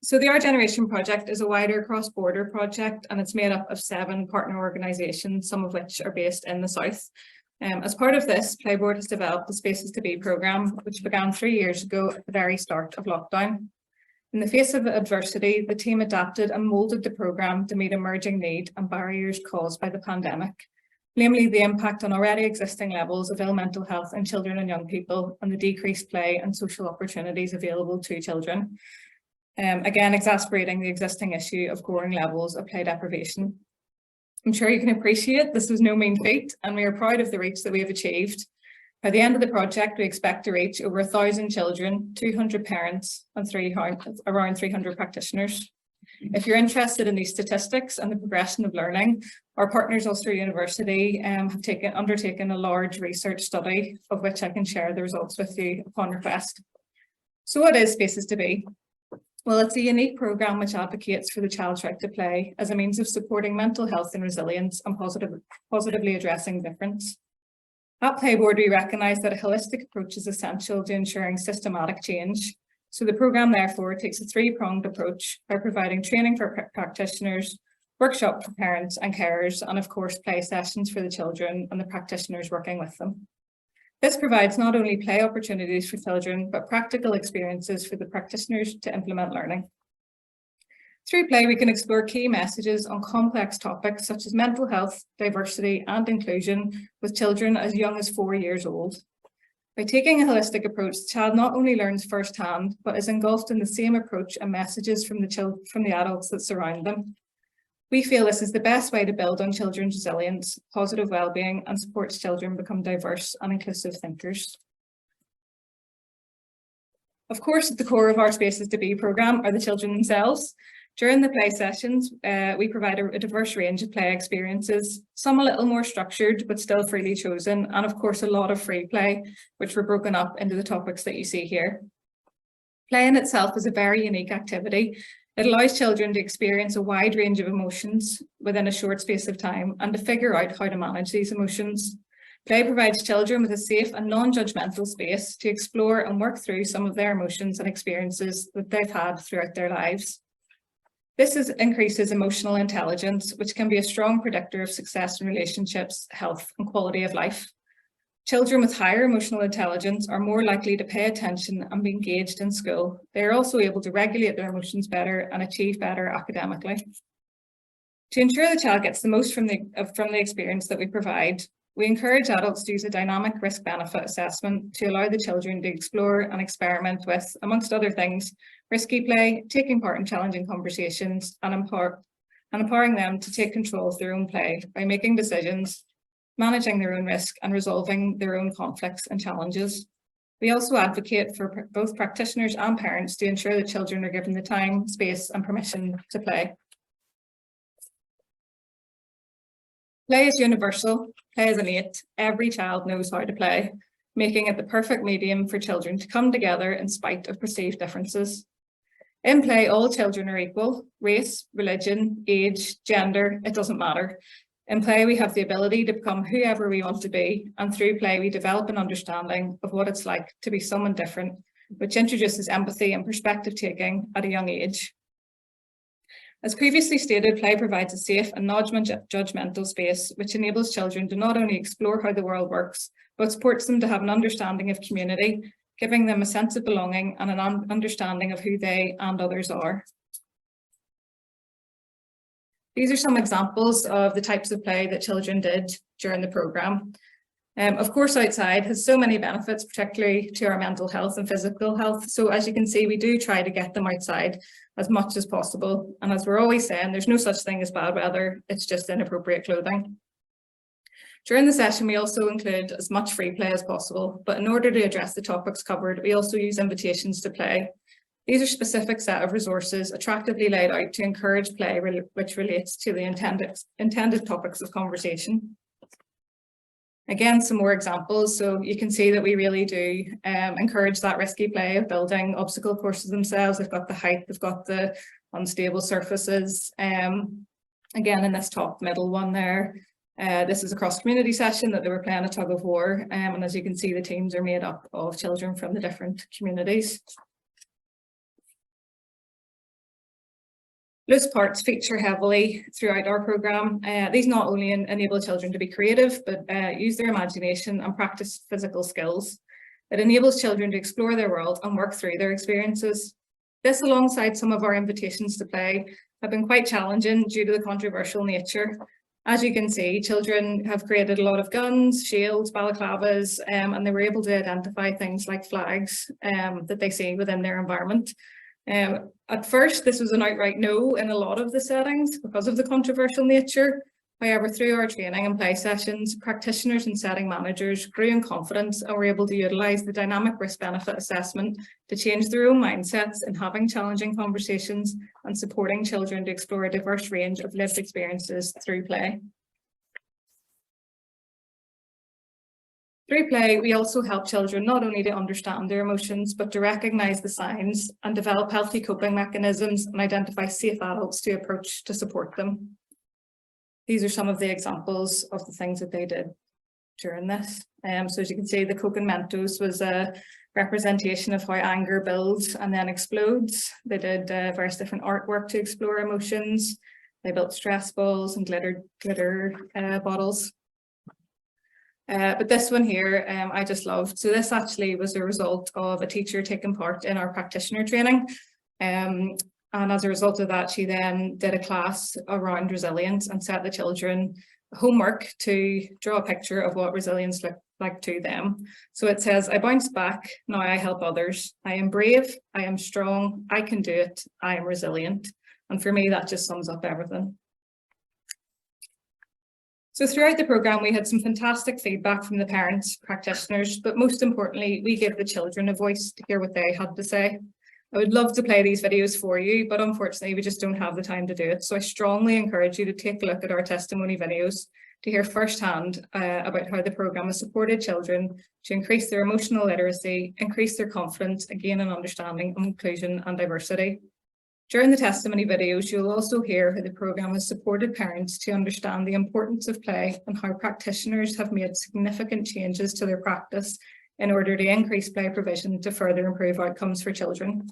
So the Our Generation project is a wider cross-border project, and it's made up of 7 partner organisations, some of which are based in the south. As part of this, PlayBoard has developed the Spaces to Be programme, which began 3 years ago at the very start of lockdown. In the face of adversity, the team adapted and moulded the programme to meet emerging need and barriers caused by the pandemic, namely the impact on already existing levels of ill mental health in children and young people and the decreased play and social opportunities available to children. Again, exacerbating the existing issue of growing levels of play deprivation. I'm sure you can appreciate this was no mean feat, and we are proud of the reach that we have achieved. By the end of the project, we expect to reach over 1,000 children, 200 parents, and around 300 practitioners. If you're interested in these statistics and the progression of learning, our partners, Ulster University, have undertaken a large research study, of which I can share the results with you upon request. So what is Spaces to Be? Well, it's a unique programme which advocates for the child's right to play as a means of supporting mental health and resilience and positively addressing difference. At PlayBoard, we recognise that a holistic approach is essential to ensuring systematic change. So the programme, therefore, takes a 3-pronged approach by providing training for practitioners, workshops for parents and carers, and of course, play sessions for the children and the practitioners working with them. This provides not only play opportunities for children, but practical experiences for the practitioners to implement learning. Through play, we can explore key messages on complex topics such as mental health, diversity and inclusion with children as young as 4 years old. By taking a holistic approach, the child not only learns firsthand, but is engulfed in the same approach and messages from the adults that surround them. We feel this is the best way to build on children's resilience, positive well-being, and supports children become diverse and inclusive thinkers. Of course, at the core of our Spaces to Be programme are the children themselves. During the play sessions, we provide a diverse range of play experiences, some a little more structured, but still freely chosen, and of course, a lot of free play, which were broken up into the topics that you see here. Play in itself is a very unique activity. It allows children to experience a wide range of emotions within a short space of time and to figure out how to manage these emotions. Play provides children with a safe and non-judgmental space to explore and work through some of their emotions and experiences that they've had throughout their lives. This increases emotional intelligence, which can be a strong predictor of success in relationships, health, and quality of life. Children with higher emotional intelligence are more likely to pay attention and be engaged in school. They are also able to regulate their emotions better and achieve better academically. To ensure the child gets the most from the experience that we provide, we encourage adults to use a dynamic risk-benefit assessment to allow the children to explore and experiment with, amongst other things, risky play, taking part in challenging conversations, and empowering them to take control of their own play by making decisions, managing their own risk, and resolving their own conflicts and challenges. We also advocate for both practitioners and parents to ensure that children are given the time, space, and permission to play. Play is universal, play is innate. Every child knows how to play, making it the perfect medium for children to come together in spite of perceived differences. In play, all children are equal. Race, religion, age, gender, it doesn't matter. In play, we have the ability to become whoever we want to be, and through play, we develop an understanding of what it's like to be someone different, which introduces empathy and perspective taking at a young age. As previously stated, play provides a safe and non-judgmental space, which enables children to not only explore how the world works, but supports them to have an understanding of community, giving them a sense of belonging and an understanding of who they and others are. These are some examples of the types of play that children did during the programme. Of course, outside has so many benefits, particularly to our mental health and physical health. So as you can see, we do try to get them outside as much as possible. And as we're always saying, there's no such thing as bad weather, it's just inappropriate clothing. During the session, we also include as much free play as possible, but in order to address the topics covered, we also use invitations to play. These are a specific set of resources attractively laid out to encourage play which relates to the intended topics of conversation. Again, some more examples. So you can see that we really do encourage that risky play of building obstacle courses themselves. They've got the height, they've got the unstable surfaces. Again, in this top middle one there, this is a cross-community session that they were playing a tug of war. And as you can see, the teams are made up of children from the different communities. Loose parts feature heavily throughout our programme. These not only enable children to be creative, but use their imagination and practice physical skills. It enables children to explore their world and work through their experiences. This, alongside some of our invitations to play, have been quite challenging due to the controversial nature. As you can see, children have created a lot of guns, shields, balaclavas, and they were able to identify things like flags that they see within their environment. At first, this was an outright no in a lot of the settings because of the controversial nature. However, through our training and play sessions, practitioners and setting managers grew in confidence and were able to utilise the dynamic risk-benefit assessment to change their own mindsets in having challenging conversations and supporting children to explore a diverse range of lived experiences through play. Through play, we also help children not only to understand their emotions, but to recognise the signs and develop healthy coping mechanisms and identify safe adults to approach to support them. These are some of the examples of the things that they did during this. So as you can see, the Coke and Mentos was a representation of how anger builds and then explodes. They did various different artwork to explore emotions. They built stress balls and glitter bottles. But this one here, I just loved. So this actually was a result of a teacher taking part in our practitioner training. And as a result of that, she then did a class around resilience and set the children homework to draw a picture of what resilience looked like to them. So it says, I bounce back, now I help others. I am brave, I am strong, I can do it, I am resilient. And for me, that just sums up everything. So throughout the programme, we had some fantastic feedback from the parents, practitioners, but most importantly, we gave the children a voice to hear what they had to say. I would love to play these videos for you, but unfortunately we just don't have the time to do it. So I strongly encourage you to take a look at our testimony videos to hear firsthand about how the programme has supported children to increase their emotional literacy, increase their confidence, and gain an understanding of inclusion and diversity. During the testimony videos, you'll also hear how the programme has supported parents to understand the importance of play and how practitioners have made significant changes to their practice in order to increase play provision to further improve outcomes for children.